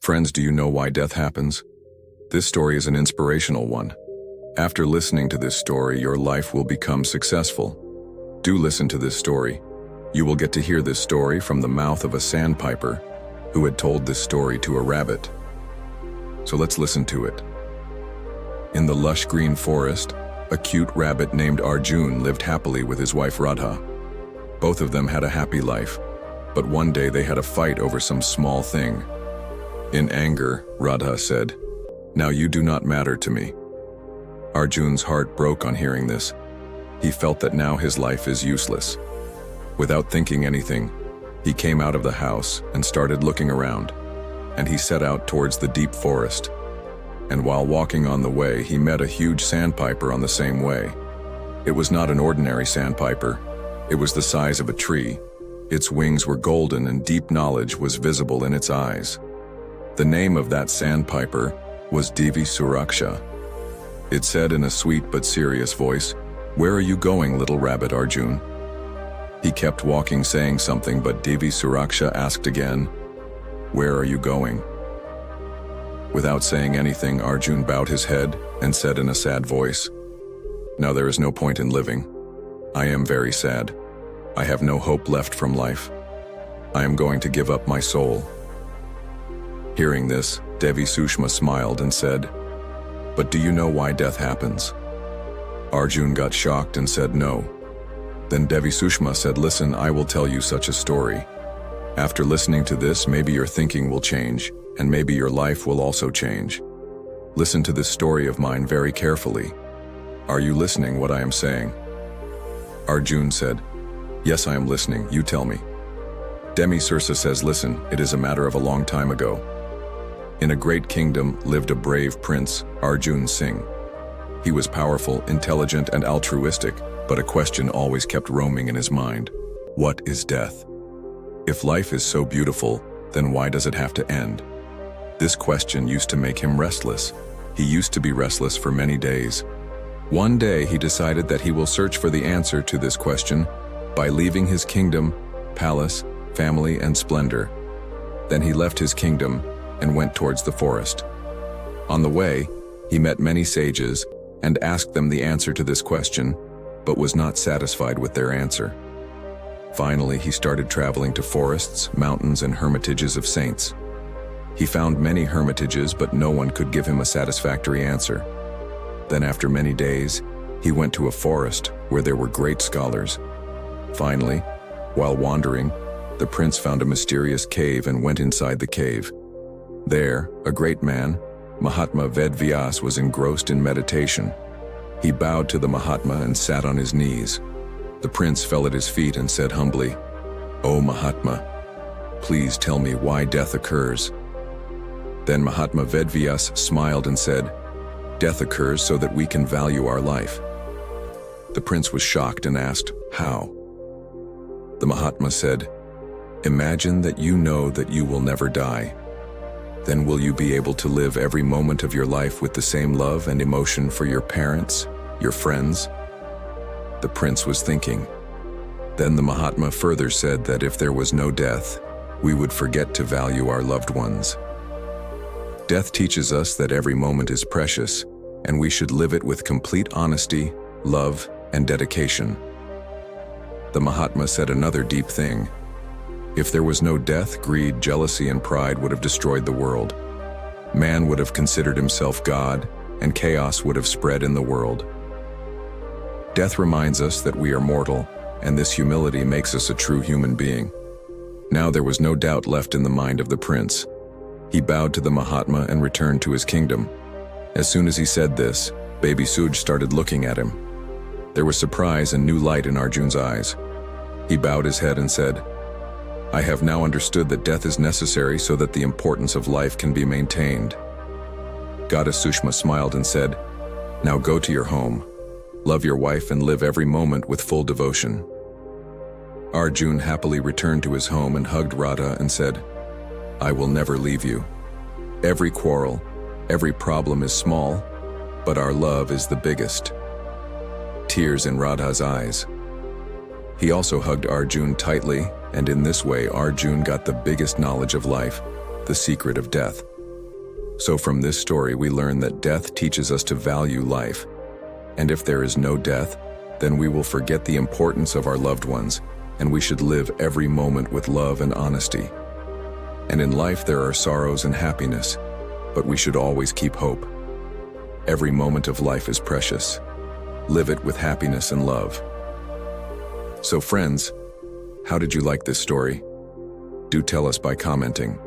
Friends, do you know why death happens? This story is an inspirational one. After listening to this story, your life will become successful. Do listen to this story. You will get to hear this story from the mouth of a sandpiper who had told this story to a rabbit. So let's listen to it. In the lush green forest, a cute rabbit named Arjun lived happily with his wife Radha. Both of them had a happy life, but one day they had a fight over some small thing. In anger, Radha said, "Now you do not matter to me." Arjun's heart broke on hearing this. He felt that now his life is useless. Without thinking anything, he came out of the house and started looking around, and he set out towards the deep forest. And while walking on the way, he met a huge sandpiper on the same way. It was not an ordinary sandpiper. It was the size of a tree. Its wings were golden and deep knowledge was visible in its eyes. The name of that sandpiper was Devi Suraksha. It said in a sweet but serious voice, "Where are you going, little rabbit Arjun?" He kept walking saying something, but Devi Suraksha asked again, "Where are you going?" Without saying anything, Arjun bowed his head and said in a sad voice, "Now there is no point in living. I am very sad. I have no hope left from life. I am going to give up my soul." Hearing this, Devi Sushma smiled and said, "But do you know why death happens?" Arjun got shocked and said no. Then Devi Sushma said, "Listen, I will tell you such a story. After listening to this, maybe your thinking will change, and maybe your life will also change. Listen to this story of mine very carefully. Are you listening what I am saying?" Arjun said, "Yes, I am listening, you tell me." Demi Sursa says, "Listen, it is a matter of a long time ago. In a great kingdom lived a brave prince, Arjun Singh. He was powerful, intelligent, and altruistic, but a question always kept roaming in his mind. What is death? If life is so beautiful, then why does it have to end? This question used to make him restless. He used to be restless for many days. One day he decided that he will search for the answer to this question by leaving his kingdom, palace, family, and splendor. Then he left his kingdom and went towards the forest. On the way, he met many sages and asked them the answer to this question, but was not satisfied with their answer. Finally, he started traveling to forests, mountains, and hermitages of saints. He found many hermitages, but no one could give him a satisfactory answer. Then after many days, he went to a forest where there were great scholars. Finally, while wandering, the prince found a mysterious cave and went inside the cave. There, a great man, Mahatma Ved Vyas, was engrossed in meditation. He bowed to the Mahatma and sat on his knees. The prince fell at his feet and said humbly, "O Mahatma, please tell me why death occurs." Then Mahatma Ved Vyas smiled and said, "Death occurs so that we can value our life." The prince was shocked and asked, "How?" The Mahatma said, "Imagine that you know that you will never die. Then will you be able to live every moment of your life with the same love and emotion for your parents, your friends?" The prince was thinking. Then the Mahatma further said that if there was no death, we would forget to value our loved ones. Death teaches us that every moment is precious, and we should live it with complete honesty, love, and dedication. The Mahatma said another deep thing. If there was no death, greed, jealousy, and pride would have destroyed the world. Man would have considered himself God, and chaos would have spread in the world. Death reminds us that we are mortal, and this humility makes us a true human being. Now there was no doubt left in the mind of the prince. He bowed to the Mahatma and returned to his kingdom. As soon as he said this, Baby Suj started looking at him. There was surprise and new light in Arjun's eyes. He bowed his head and said, "I have now understood that death is necessary so that the importance of life can be maintained." Goddess Sushma smiled and said, "Now go to your home. Love your wife and live every moment with full devotion." Arjun happily returned to his home and hugged Radha and said, "I will never leave you. Every quarrel, every problem is small, but our love is the biggest." Tears in Radha's eyes. He also hugged Arjun tightly, and in this way Arjun got the biggest knowledge of life, the secret of death. So from this story, we learn that death teaches us to value life. And if there is no death, then we will forget the importance of our loved ones, and we should live every moment with love and honesty. And in life there are sorrows and happiness, but we should always keep hope. Every moment of life is precious. Live it with happiness and love. So friends, how did you like this story? Do tell us by commenting.